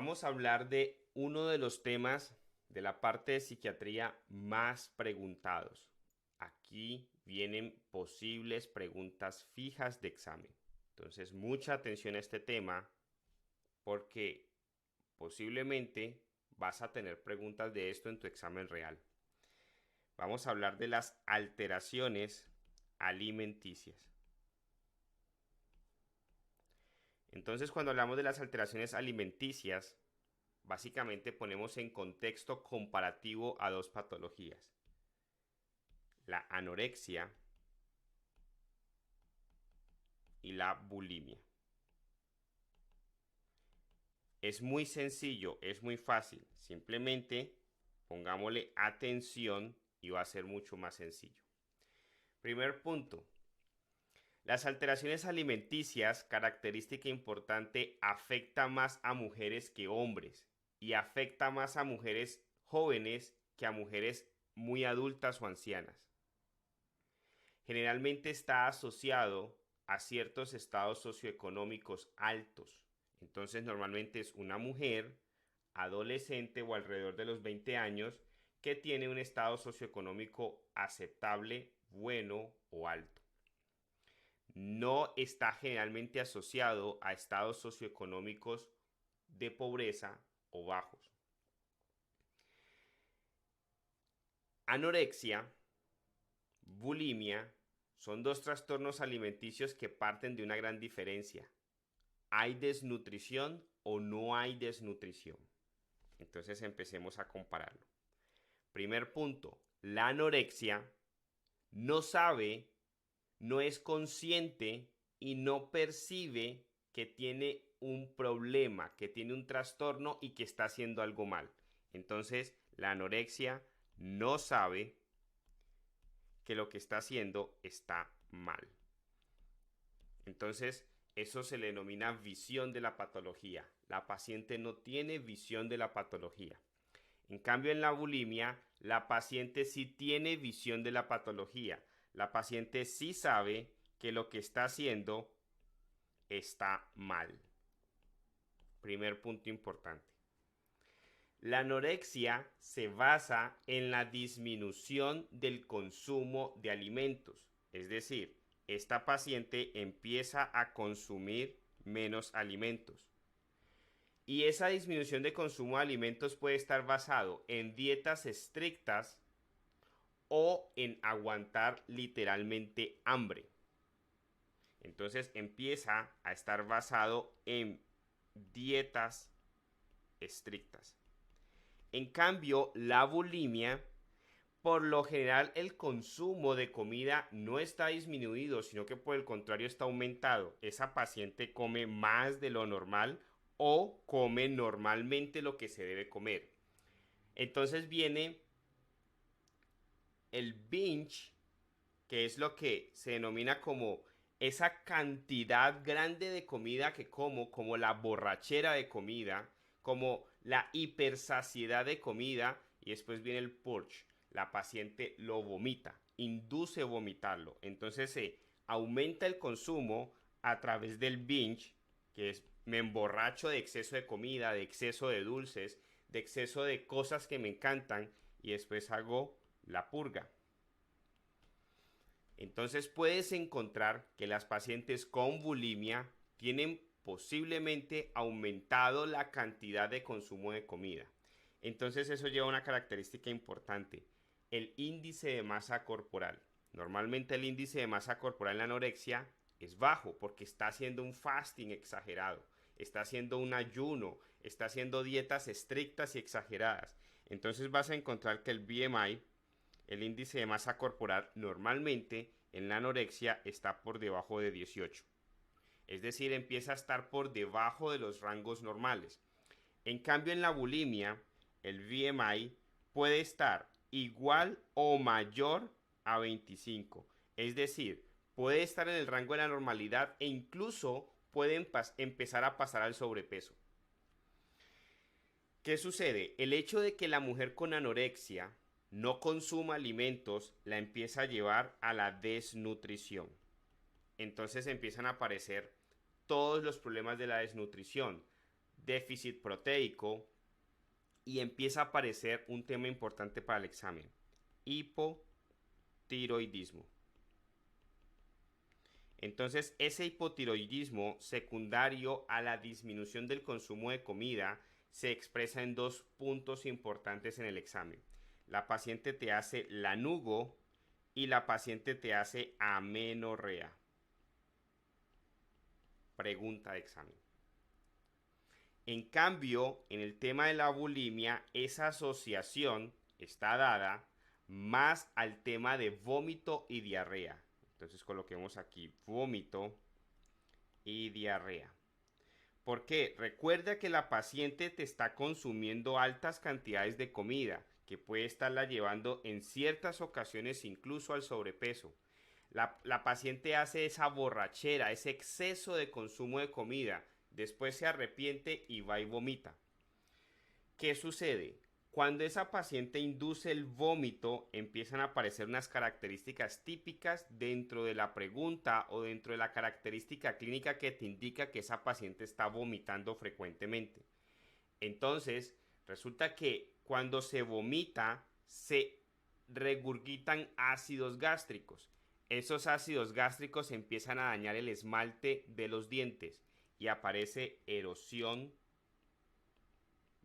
vamos a hablar de uno de los temas de la parte de psiquiatría más preguntados. Aquí vienen posibles preguntas fijas de examen. Entonces, mucha atención a este tema porque posiblemente vas a tener preguntas de esto en tu examen real. Vamos a hablar de las alteraciones alimenticias. Entonces, cuando hablamos de las alteraciones alimenticias, básicamente ponemos en contexto comparativo a dos patologías: la anorexia y la bulimia. Es muy sencillo, es muy fácil. Simplemente pongámosle atención y va a ser mucho más sencillo. Primer punto. Las alteraciones alimenticias, característica importante, afecta más a mujeres que hombres y afecta más a mujeres jóvenes que a mujeres muy adultas o ancianas. Generalmente está asociado a ciertos estados socioeconómicos altos. Entonces normalmente es una mujer adolescente o alrededor de los 20 años que tiene un estado socioeconómico aceptable, bueno o alto. No está generalmente asociado a estados socioeconómicos de pobreza o bajos. Anorexia, bulimia, son dos trastornos alimenticios que parten de una gran diferencia. ¿Hay desnutrición o no hay desnutrición? Entonces empecemos a compararlo. Primer punto, la anorexia no sabe, no es consciente y no percibe que tiene un problema, que tiene un trastorno y que está haciendo algo mal. Entonces, la anorexia no sabe que lo que está haciendo está mal. Entonces, eso se le denomina visión de la patología. La paciente no tiene visión de la patología. En cambio, en la bulimia, la paciente sí tiene visión de la patología. La paciente sí sabe que lo que está haciendo está mal. Primer punto importante. La anorexia se basa en la disminución del consumo de alimentos. Es decir, esta paciente empieza a consumir menos alimentos. Y esa disminución de consumo de alimentos puede estar basado en dietas estrictas o en aguantar literalmente hambre. Entonces empieza a estar basado en dietas estrictas. En cambio, la bulimia, por lo general el consumo de comida no está disminuido, sino que por el contrario está aumentado. Esa paciente come más de lo normal o come normalmente lo que se debe comer. Entonces viene el binge, que es lo que se denomina como esa cantidad grande de comida que como la borrachera de comida, como la hipersaciedad de comida, y después viene el purge. La paciente lo vomita, induce vomitarlo. Entonces se aumenta el consumo a través del binge, que es me emborracho de exceso de comida, de exceso de dulces, de exceso de cosas que me encantan, y después hago la purga. Entonces puedes encontrar que las pacientes con bulimia tienen posiblemente aumentado la cantidad de consumo de comida. Entonces eso lleva a una característica importante: el índice de masa corporal. Normalmente el índice de masa corporal en la anorexia es bajo porque está haciendo un fasting exagerado, está haciendo un ayuno, está haciendo dietas estrictas y exageradas. Entonces vas a encontrar que el BMI, el índice de masa corporal, normalmente en la anorexia está por debajo de 18. Es decir, empieza a estar por debajo de los rangos normales. En cambio, en la bulimia, el BMI puede estar igual o mayor a 25. Es decir, puede estar en el rango de la normalidad e incluso puede empezar a pasar al sobrepeso. ¿Qué sucede? El hecho de que la mujer con anorexia no consuma alimentos la empieza a llevar a la desnutrición. Entonces empiezan a aparecer todos los problemas de la desnutrición, déficit proteico y empieza a aparecer un tema importante para el examen: hipotiroidismo. Entonces, ese hipotiroidismo secundario a la disminución del consumo de comida se expresa en dos puntos importantes en el examen. La paciente te hace lanugo y la paciente te hace amenorrea. Pregunta de examen. En cambio, en el tema de la bulimia, esa asociación está dada más al tema de vómito y diarrea. Entonces coloquemos aquí vómito y diarrea. ¿Por qué? Recuerda que la paciente te está consumiendo altas cantidades de comida, que puede estarla llevando en ciertas ocasiones incluso al sobrepeso. La paciente hace esa borrachera, ese exceso de consumo de comida, después se arrepiente y va y vomita. ¿Qué sucede? Cuando esa paciente induce el vómito, empiezan a aparecer unas características típicas dentro de la pregunta o dentro de la característica clínica que te indica que esa paciente está vomitando frecuentemente. Entonces, resulta que cuando se vomita, se regurgitan ácidos gástricos. Esos ácidos gástricos empiezan a dañar el esmalte de los dientes y aparece erosión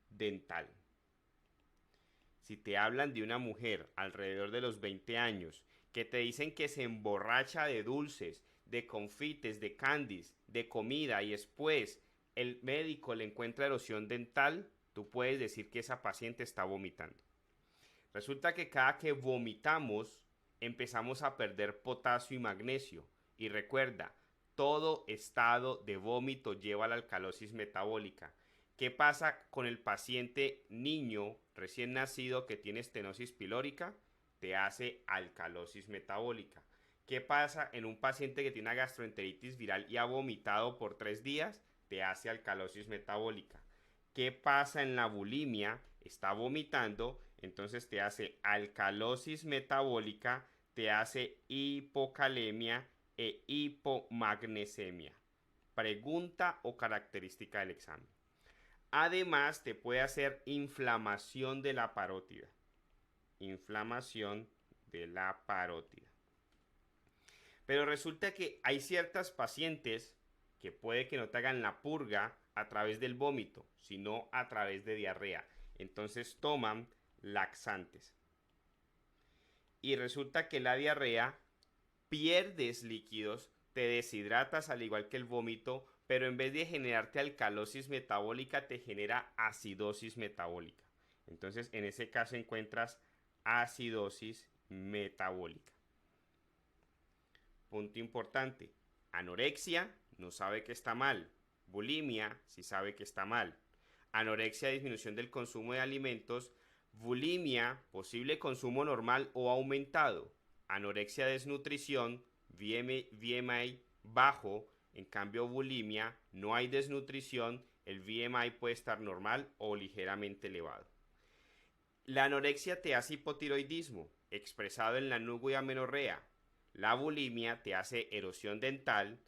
dental. Si te hablan de una mujer alrededor de los 20 años que te dicen que se emborracha de dulces, de confites, de candies, de comida y después el médico le encuentra erosión dental, tú puedes decir que esa paciente está vomitando. Resulta que cada que vomitamos empezamos a perder potasio y magnesio. Y recuerda, todo estado de vómito lleva a la alcalosis metabólica. ¿Qué pasa con el paciente niño recién nacido que tiene estenosis pilórica? Te hace alcalosis metabólica. ¿Qué pasa en un paciente que tiene una gastroenteritis viral y ha vomitado por 3 días? Te hace alcalosis metabólica. ¿Qué pasa en la bulimia? Está vomitando, entonces te hace alcalosis metabólica, te hace hipocalemia e hipomagnesemia. Pregunta o característica del examen. Además, te puede hacer inflamación de la parótida. Inflamación de la parótida. Pero resulta que hay ciertas pacientes que puede que no te hagan la purga a través del vómito, sino a través de diarrea. Entonces toman laxantes. Y resulta que la diarrea, pierdes líquidos, te deshidratas al igual que el vómito, pero en vez de generarte alcalosis metabólica, te genera acidosis metabólica. Entonces, en ese caso encuentras acidosis metabólica. Punto importante. Anorexia no sabe que está mal. Bulimia sí sabe que está mal. Anorexia, disminución del consumo de alimentos. Bulimia, posible consumo normal o aumentado. Anorexia, desnutrición. BMI bajo. En cambio, bulimia, no hay desnutrición. El BMI puede estar normal o ligeramente elevado. La anorexia te hace hipotiroidismo, expresado en lanugo y amenorrea. La bulimia te hace erosión dental,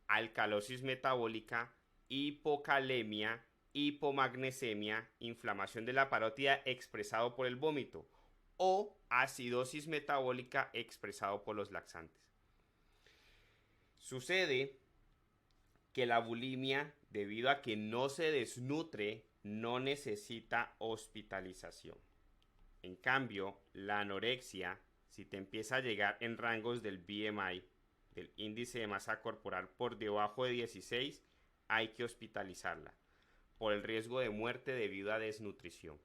alcalosis metabólica, hipocalemia, hipomagnesemia, inflamación de la parótida expresado por el vómito o acidosis metabólica expresado por los laxantes. Sucede que la bulimia, debido a que no se desnutre, no necesita hospitalización. En cambio, la anorexia, si te empieza a llegar en rangos del BMI, del índice de masa corporal por debajo de 16, hay que hospitalizarla por el riesgo de muerte debido a desnutrición.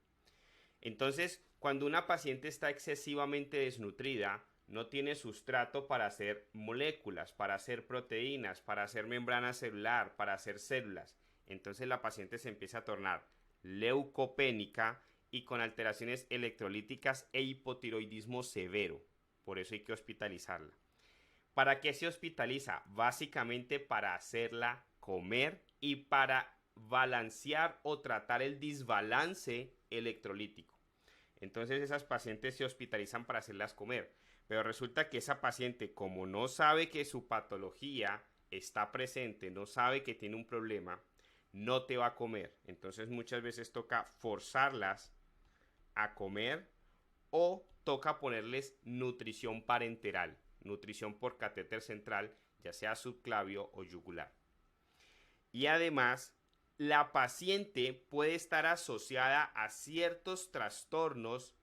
Entonces, cuando una paciente está excesivamente desnutrida, no tiene sustrato para hacer moléculas, para hacer proteínas, para hacer membrana celular, para hacer células. Entonces la paciente se empieza a tornar leucopénica y con alteraciones electrolíticas e hipotiroidismo severo. Por eso hay que hospitalizarla. ¿Para qué se hospitaliza? Básicamente para hacerla comer y para balancear o tratar el desbalance electrolítico. Entonces esas pacientes se hospitalizan para hacerlas comer. Pero resulta que esa paciente, como no sabe que su patología está presente, no sabe que tiene un problema, no te va a comer. Entonces muchas veces toca forzarlas a comer o toca ponerles nutrición parenteral, nutrición por catéter central, ya sea subclavio o yugular. Y además, la paciente puede estar asociada a ciertos trastornos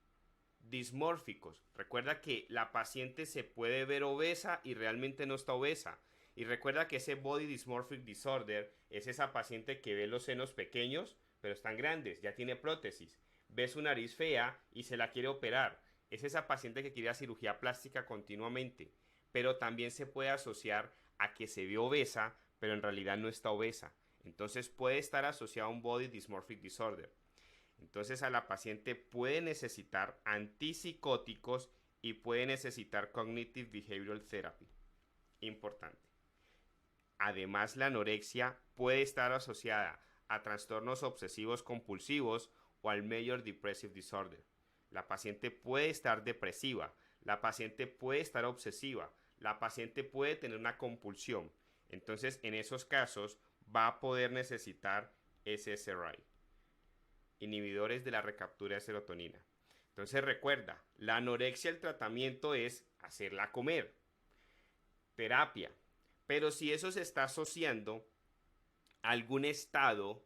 dismórficos. Recuerda que la paciente se puede ver obesa y realmente no está obesa. Y recuerda que ese Body Dysmorphic Disorder es esa paciente que ve los senos pequeños, pero están grandes, ya tiene prótesis. Ve su nariz fea y se la quiere operar. Es esa paciente que quiere cirugía plástica continuamente. Pero también se puede asociar a que se ve obesa, pero en realidad no está obesa. Entonces puede estar asociado a un Body Dysmorphic Disorder. Entonces a la paciente puede necesitar antipsicóticos y puede necesitar Cognitive Behavioral Therapy. Importante. Además, la anorexia puede estar asociada a trastornos obsesivos compulsivos o al Major Depressive Disorder. La paciente puede estar depresiva, la paciente puede estar obsesiva, la paciente puede tener una compulsión. Entonces, en esos casos, va a poder necesitar SSRI, inhibidores de la recaptura de serotonina. Entonces, recuerda, la anorexia, el tratamiento es hacerla comer. Terapia. Pero si eso se está asociando a algún estado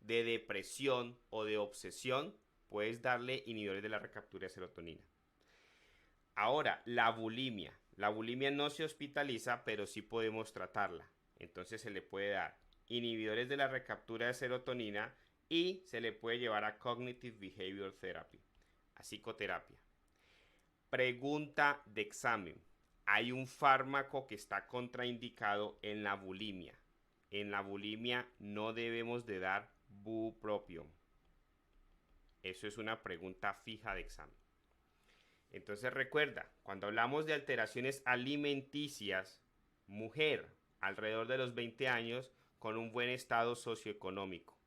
de depresión o de obsesión, puedes darle inhibidores de la recaptura de serotonina. Ahora, la bulimia. La bulimia no se hospitaliza, pero sí podemos tratarla. Entonces se le puede dar inhibidores de la recaptura de serotonina y se le puede llevar a Cognitive Behavioral Therapy, a psicoterapia. Pregunta de examen. Hay un fármaco que está contraindicado en la bulimia. En la bulimia no debemos de dar bupropión. Eso es una pregunta fija de examen. Entonces recuerda, cuando hablamos de alteraciones alimenticias, mujer alrededor de los 20 años con un buen estado socioeconómico.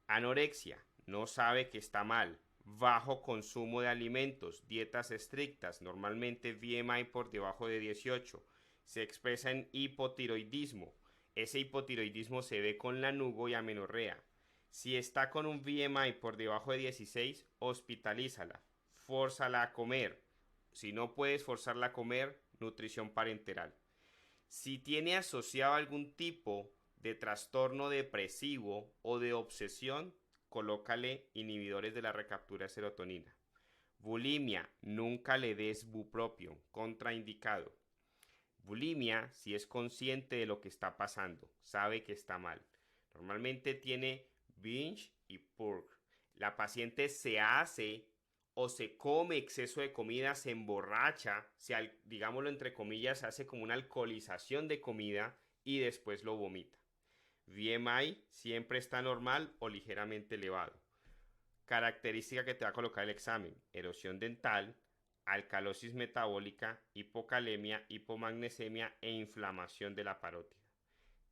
Anorexia, no sabe que está mal. Bajo consumo de alimentos, dietas estrictas, normalmente BMI por debajo de 18. Se expresa en hipotiroidismo. Ese hipotiroidismo se ve con lanugo y amenorrea. Si está con un BMI por debajo de 16, hospitalízala. Fórzala a comer. Si no puedes forzarla a comer, nutrición parenteral. Si tiene asociado algún tipo de trastorno depresivo o de obsesión, colócale inhibidores de la recaptura de serotonina. Bulimia, nunca le des bupropión, contraindicado. Bulimia, si es consciente de lo que está pasando, sabe que está mal. Normalmente tiene binge y purge. La paciente se hace o se come exceso de comida, se emborracha, digámoslo entre comillas, se hace como una alcoholización de comida y después lo vomita. BMI siempre está normal o ligeramente elevado. Característica que te va a colocar el examen: erosión dental, alcalosis metabólica, hipocalemia, hipomagnesemia e inflamación de la parótida.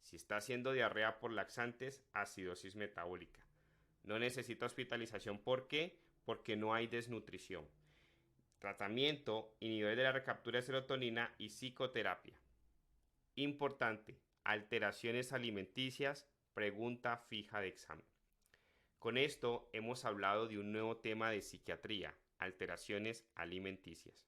Si está haciendo diarrea por laxantes, acidosis metabólica. No necesita hospitalización. ¿Por qué? Porque no hay desnutrición. Tratamiento: inhibidores de la recaptura de serotonina y psicoterapia. Importante: alteraciones alimenticias, pregunta fija de examen. Con esto hemos hablado de un nuevo tema de psiquiatría: alteraciones alimenticias.